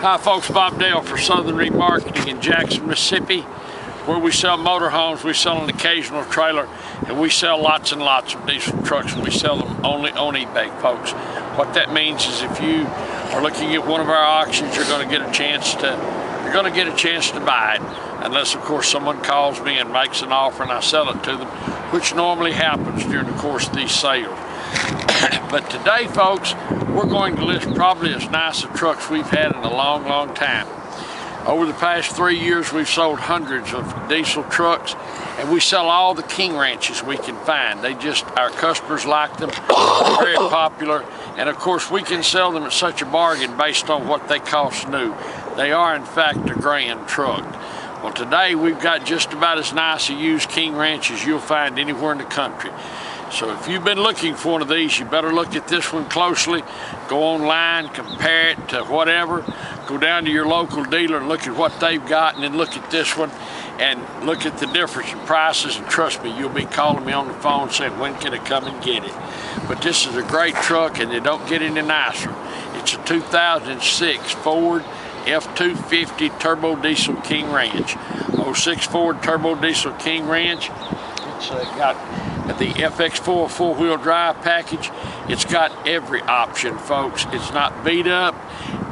Hi folks, Bob Dale for Southern Remarketing in Jackson, Mississippi, where we sell motorhomes, we sell an occasional trailer, and we sell lots and lots of diesel trucks, and we sell them only on eBay, folks. What that means is if you are looking at one of our auctions, you're going to get a chance to buy it, unless of course someone calls me and makes an offer and I sell it to them, which normally happens during the course of these sales. But today, folks, we're going to list probably as nice of trucks we've had in a long, long time. Over the past 3 years, we've sold hundreds of diesel trucks, and we sell all the King Ranches we can find. Our customers like them, they're very popular, and of course we can sell them at such a bargain based on what they cost new. They are in fact a grand truck. Well, today we've got just about as nice a used King Ranch as you'll find anywhere in the country. So if you've been looking for one of these, you better look at this one closely. Go online, compare it to whatever. Go down to your local dealer and look at what they've got, and then look at this one and look at the difference in prices. And trust me, you'll be calling me on the phone saying, when can I come and get it? But this is a great truck, and they don't get any nicer. It's a 2006 Ford F250 turbo diesel King Ranch. 06 Ford turbo diesel King Ranch. It's got the FX4 four-wheel drive package. It's got every option, folks. It's not beat up,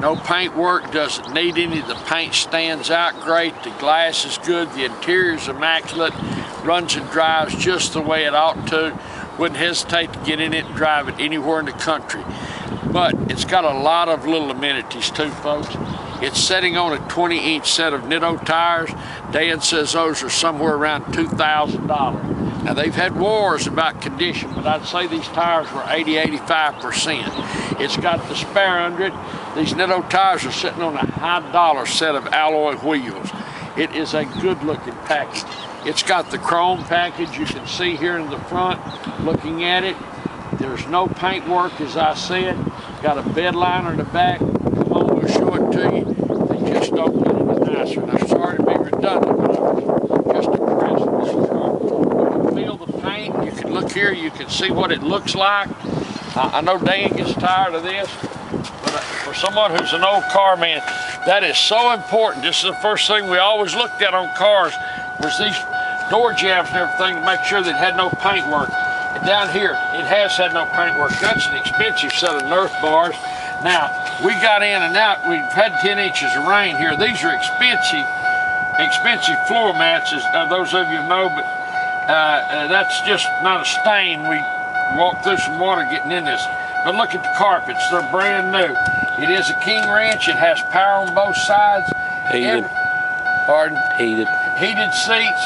no paint work, doesn't need any. The paint stands out great, the glass is good, the interior's immaculate, runs and drives just the way it ought to. Wouldn't hesitate to get in it and drive it anywhere in the country. But it's got a lot of little amenities too, folks. It's sitting on a 20-inch set of Nitto tires. Dan says those are somewhere around $2,000. Now, they've had wars about condition, but I'd say these tires were 80–85%. It's got the spare under it. These Nitto tires are sitting on a high-dollar set of alloy wheels. It is a good-looking package. It's got the chrome package you can see here in the front. Looking at it, there's no paint work, as I said. Got a bed liner in the back. Come on, we'll show it to you. They just don't get any nicer. And I'm sorry to be redundant, but I'm just impressed with this truck. You can feel the paint. You can look here. You can see what it looks like. I know Dan gets tired of this, but for someone who's an old car man, that is so important. This is the first thing we always looked at on cars, was these door jambs and everything to make sure that it had no paint work. And down here, it has had no paint work. That's an expensive set of earth bars. Now, we got in and out. We've had 10 inches of rain here. These are expensive floor mats, as those of you know, but that's just not a stain. We walked through some water getting in this. But look at the carpets. They're brand new. It is a King Ranch. It has power on both sides. Heated. Pardon? Heated. Heated seats.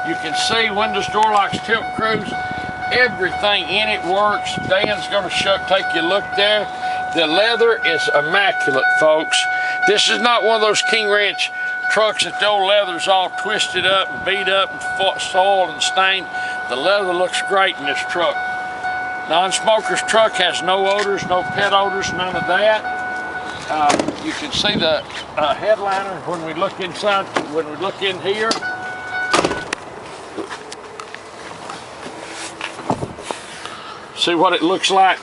You can see windows, door locks, tilt cruise. Everything in it works. Dan's going to take you a look there. The leather is immaculate, folks. This is not one of those King Ranch trucks that the old leather's all twisted up and beat up and soiled and stained. The leather looks great in this truck. Non-smoker's truck has no odors, no pet odors, none of that. You can see the headliner when we look inside, when we look in here. See what it looks like.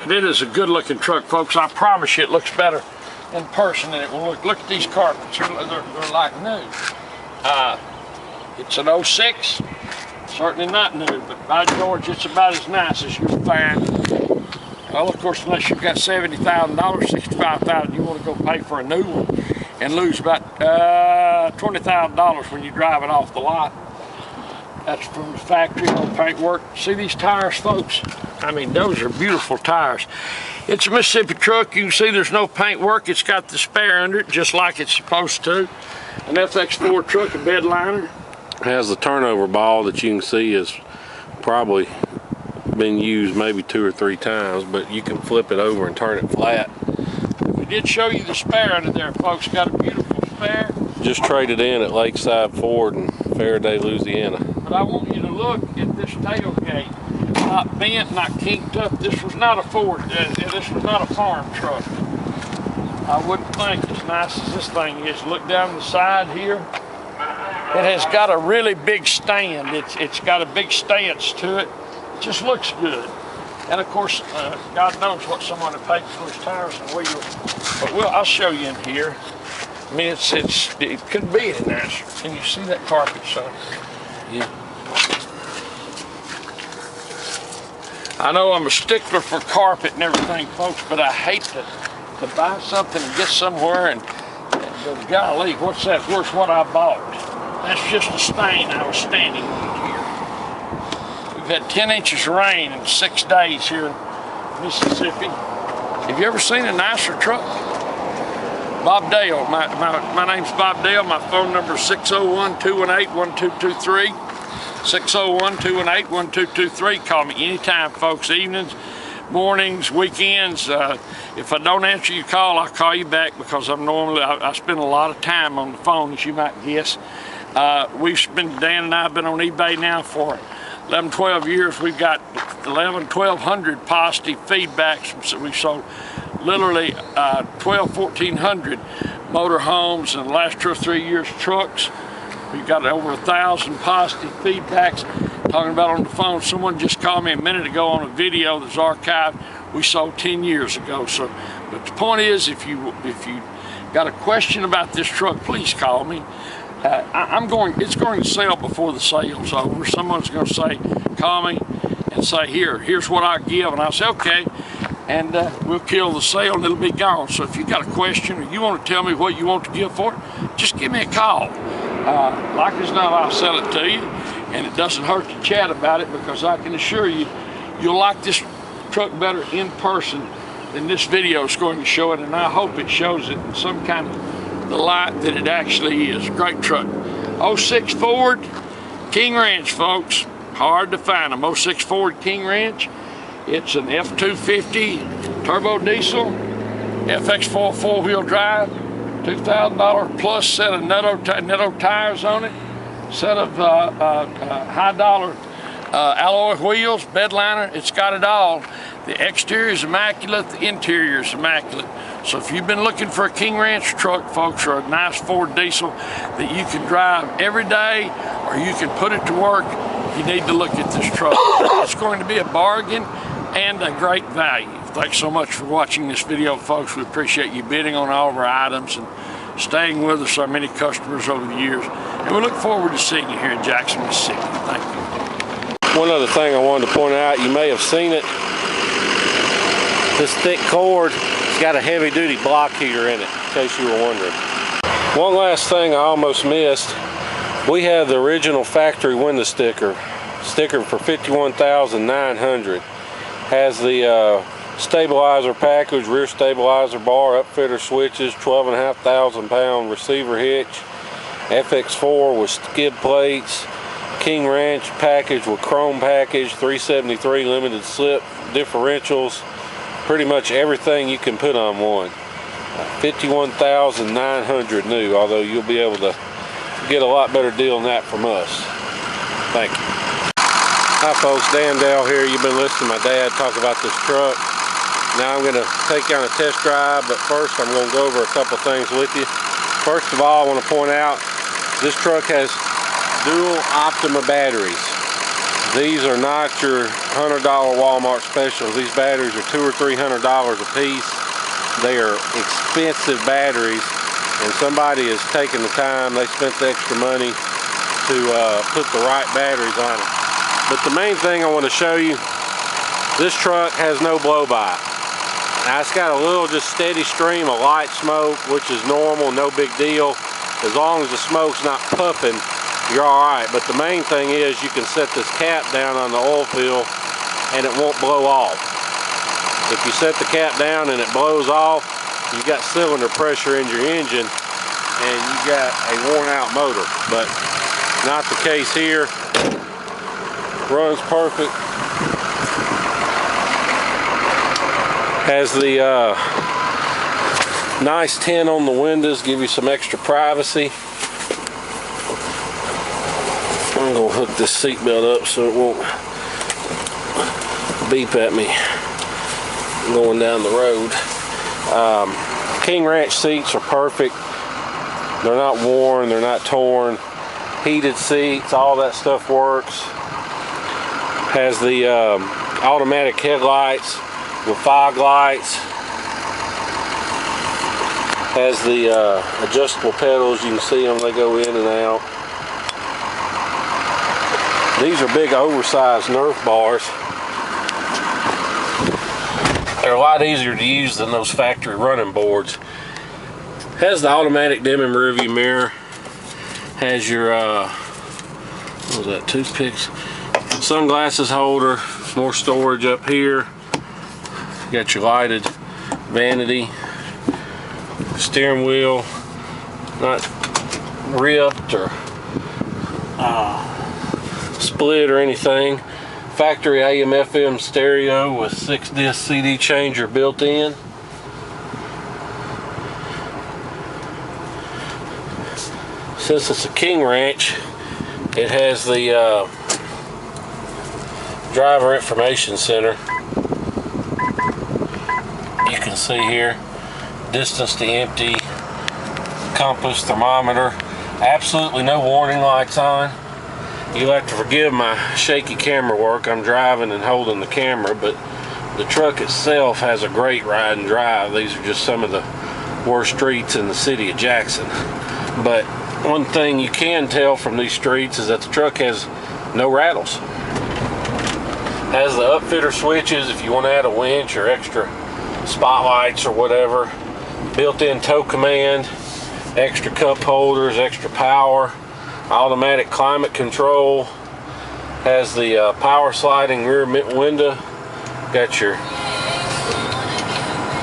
And it is a good looking truck, folks. I promise you it looks better in person than it will look. Look at these carpets, they're like new. It's an 06. Certainly not new, but by George, it's about as nice as you'll find. Well, of course, unless you've got $70,000, $65,000, you want to go pay for a new one and lose about $20,000 when you drive it off the lot. That's from the factory, no paint work. See these tires, folks? I mean, those are beautiful tires. It's a Mississippi truck. You can see there's no paint work. It's got the spare under it, just like it's supposed to. An FX4 truck, a bed liner. It has the turnover ball that you can see has probably been used maybe 2 or 3 times, but you can flip it over and turn it flat. We did show you the spare under there, folks. Got a beautiful spare. Just traded in at Lakeside Ford in Faraday, Louisiana. But I want you to look at this tailgate. Not bent, not kinked up. This was not a Ford. This was not a farm truck. I wouldn't think, as nice as this thing is. Look down the side here. It has got a really big stand. It's got a big stance to it. It just looks good. And of course, God knows what someone had paid for his tires and wheels. But I'll show you in here. I mean, it could be in there. Can you see that carpet, son? Yeah. I know I'm a stickler for carpet and everything, folks, but I hate to buy something and get somewhere and go, golly, what's that? Where's what I bought? That's just a stain I was standing on here. We've had 10 inches of rain in 6 days here in Mississippi. Have you ever seen a nicer truck? Bob Dale, my name's Bob Dale. My phone number is 601-218-1223. 601-218-1223. Call me anytime, folks, evenings, mornings, weekends. If I don't answer your call, I'll call you back because I spend a lot of time on the phone, as you might guess. Dan and I have been on eBay now for 11, 12 years. We've got 1,200 positive feedbacks. So we've sold literally 1,400 motor homes in the last 2 or 3 years, trucks. We've got over 1,000 positive feedbacks. Talking about on the phone, someone just called me a minute ago on a video that's archived. We sold 10 years ago. So, but the point is, if you got a question about this truck, please call me. It's going to sell before the sale's over. Someone's going to say, call me and say, here's what I give, and I'll say, okay, and we'll kill the sale and it'll be gone. So if you got a question or you want to tell me what you want to give for it, just give me a call. Like as not, I'll sell it to you, and it doesn't hurt to chat about it because I can assure you, you'll like this truck better in person than this video is going to show it, and I hope it shows it in some kind of the light that it actually is. Great truck. 06 Ford King Ranch, folks. Hard to find them. 06 Ford King Ranch. It's an F250 turbo diesel, FX4 four-wheel drive, $2,000 plus set of Netto tires on it, set of high-dollar alloy wheels, bed liner. It's got it all. The exterior is immaculate, the interior is immaculate. So if you've been looking for a King Ranch truck, folks, or a nice Ford diesel that you can drive every day or you can put it to work, you need to look at this truck. It's going to be a bargain and a great value. Thanks so much for watching this video, folks. We appreciate you bidding on all of our items and staying with us, our many customers over the years. And we look forward to seeing you here in Jackson, Mississippi. Thank you. One other thing I wanted to point out, you may have seen it. This thick cord, it's got a heavy duty block heater in it, in case you were wondering. One last thing I almost missed. We have the original factory window sticker for $51,900. Has the stabilizer package, rear stabilizer bar, upfitter switches, 12,500 pound receiver hitch, FX4 with skid plates, King Ranch package with chrome package, 373 limited slip differentials, pretty much everything you can put on one. $51,900 new, although you'll be able to get a lot better deal than that from us. Thank you. Hi folks, Dan Dale here. You've been listening to my dad talk about this truck. Now I'm going to take you on a test drive, but first I'm going to go over a couple things with you. First of all, I want to point out this truck has dual Optima batteries. These are not your $100 Walmart specials. These batteries are $200 or $300 a piece. They are expensive batteries, and somebody has taken the time, they spent the extra money to put the right batteries on it. But the main thing I want to show you, this truck has no blow-by. Now it's got a little just steady stream of light smoke, which is normal, no big deal. As long as the smoke's not puffing, you're alright. But the main thing is you can set this cap down on the oil fill and it won't blow off. If you set the cap down and it blows off, you got cylinder pressure in your engine and you got a worn out motor. But not the case here. Runs perfect. Has the nice tint on the windows, give you some extra privacy. I'm going to hook this seatbelt up so it won't beep at me going down the road. King Ranch seats are perfect. They're not worn, they're not torn. Heated seats, all that stuff works. Has the automatic headlights with fog lights. Has the adjustable pedals. You can see them, they go in and out. These are big oversized Nerf bars. They're a lot easier to use than those factory running boards. Has the automatic dimming rearview mirror. Has your what was that, toothpicks, sunglasses holder, more storage up here. You got your lighted vanity, steering wheel, not ripped or split or anything. Factory AM/FM stereo with 6-disc CD changer built in. Since it's a King Ranch, it has the driver information center. You can see here, distance to empty, compass, thermometer. Absolutely no warning lights on. You'll have to forgive my shaky camera work. I'm driving and holding the camera, but the truck itself has a great ride and drive. These are just some of the worst streets in the city of Jackson. But one thing you can tell from these streets is that the truck has no rattles. Has the upfitter switches if you want to add a winch or extra spotlights or whatever. Built-in tow command, extra cup holders, extra power, automatic climate control. Has the power sliding rear window. Got your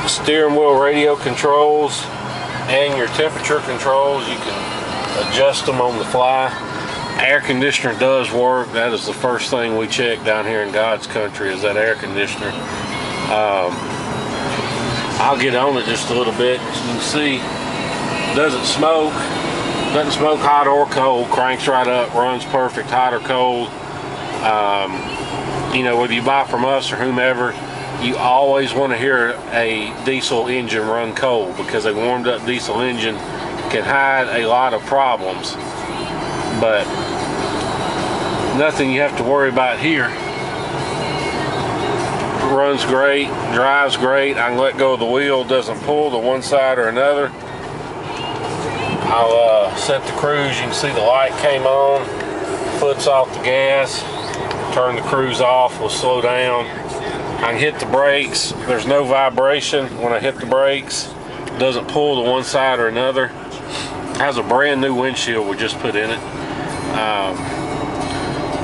steering wheel radio controls and your temperature controls. You can adjust them on the fly. Air conditioner does work. That is the first thing we check down here in God's country, is that air conditioner. I'll get on it just a little bit. As you can see, doesn't smoke hot or cold, cranks right up, runs perfect hot or cold. You know, whether you buy from us or whomever, you always want to hear a diesel engine run cold, because a warmed up diesel engine can hide a lot of problems. But nothing you have to worry about here. Runs great, drives great. I can let go of the wheel, doesn't pull to one side or another. I'll set the cruise. You can see the light came on, foot's off the gas. Turn the cruise off, we'll slow down. I can hit the brakes. There's no vibration when I hit the brakes. It doesn't pull to one side or another. It has a brand new windshield we just put in it.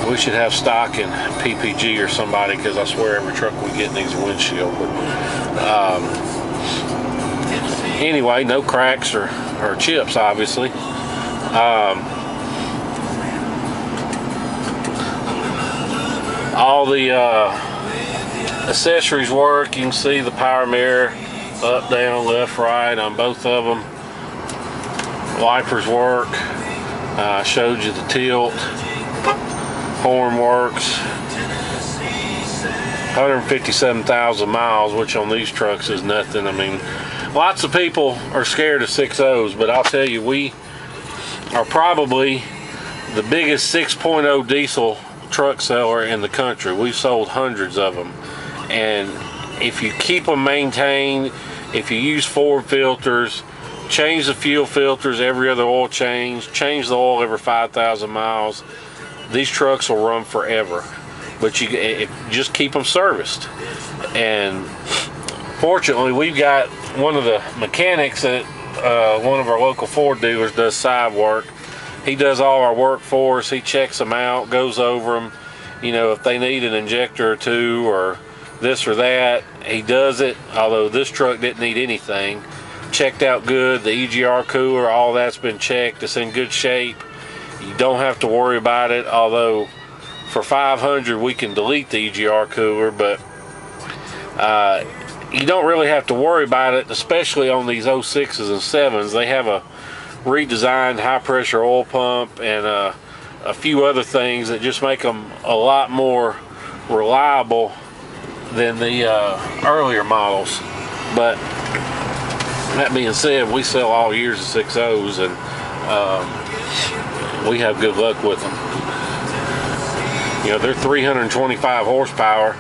We should have stock in PPG or somebody, because I swear every truck we get needs a windshield. But anyway, no cracks or chips, obviously. All the accessories work. You can see the power mirror, up, down, left, right on both of them. Wipers work. Showed you the tilt. Horn works. 157,000 miles, which on these trucks is nothing. I mean, lots of people are scared of 6.0s, but I'll tell you, we are probably the biggest 6.0 diesel truck seller in the country. We've sold hundreds of them, and if you keep them maintained, if you use Ford filters, change the fuel filters every other oil change the oil every 5,000 miles, these trucks will run forever. But you just keep them serviced. And fortunately, we've got one of the mechanics at one of our local Ford dealers does side work. He does all our work for us. He checks them out, goes over them. You know, if they need an injector or two or this or that, he does it. Although this truck didn't need anything. Checked out good. The EGR cooler, all that's been checked. It's in good shape. You don't have to worry about it. Although for $500 we can delete the EGR cooler, but you don't really have to worry about it, especially on these 06s and 7s. They have a redesigned high pressure oil pump and a few other things that just make them a lot more reliable than the earlier models. But that being said, we sell all years of 6.0s, and we have good luck with them. You know, they're 325 horsepower,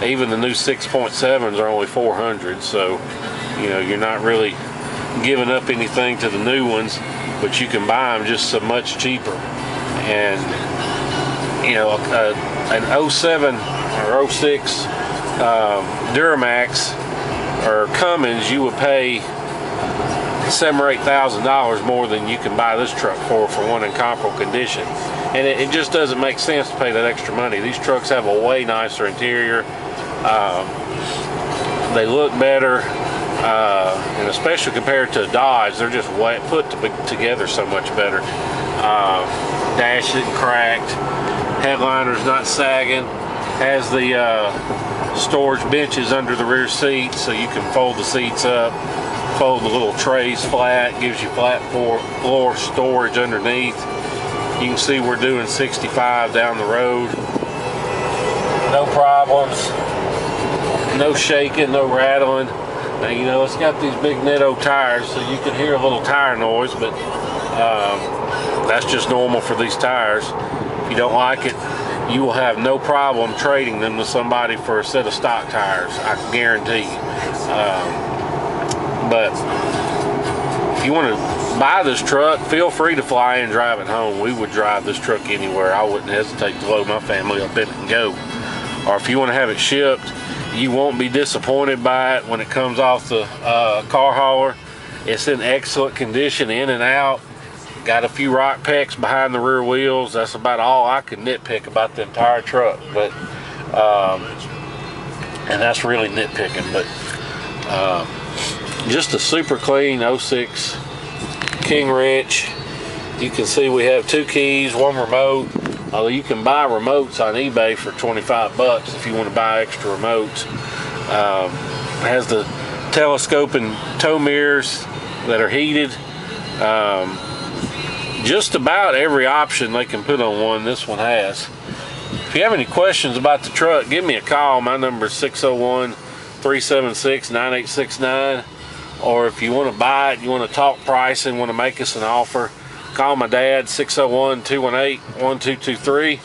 Even the new 6.7s are only 400, so you know you're not really giving up anything to the new ones, but you can buy them just so much cheaper. And you know, an 07 or 06 Duramax or Cummins, you would pay $7,000 or $8,000 more than you can buy this truck for one in comparable condition. And it just doesn't make sense to pay that extra money. These trucks have a way nicer interior. They look better, and especially compared to a Dodge, they're just put together so much better. Dash isn't cracked, headliner's not sagging, has the storage benches under the rear seats so you can fold the seats up, fold the little trays flat, gives you flat floor storage underneath. You can see we're doing 65 down the road. No problems, no shaking, no rattling. Now, you know, it's got these big Netto tires, so you can hear a little tire noise, but that's just normal for these tires. If you don't like it, you will have no problem trading them to somebody for a set of stock tires, I can guarantee you. But if you want to buy this truck, feel free to fly and drive it home. We would drive this truck anywhere. I wouldn't hesitate to load my family up in it and go. Or if you want to have it shipped, you won't be disappointed by it when it comes off the car hauler. It's in excellent condition in and out. Got a few rock pecks behind the rear wheels. That's about all I could nitpick about the entire truck. But and that's really nitpicking. But just a super clean 06 King Rich. You can see we have 2 keys, 1 remote. Although you can buy remotes on eBay for 25 bucks if you want to buy extra remotes. It has the telescoping tow mirrors that are heated. Just about every option they can put on one, this one has. If you have any questions about the truck, give me a call. My number is 601-376-9869. Or if you want to buy it, you want to talk pricing, want to make us an offer, call my dad, 601-218-1223.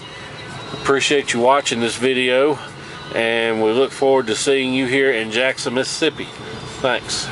Appreciate you watching this video, and we look forward to seeing you here in Jackson, Mississippi. Thanks.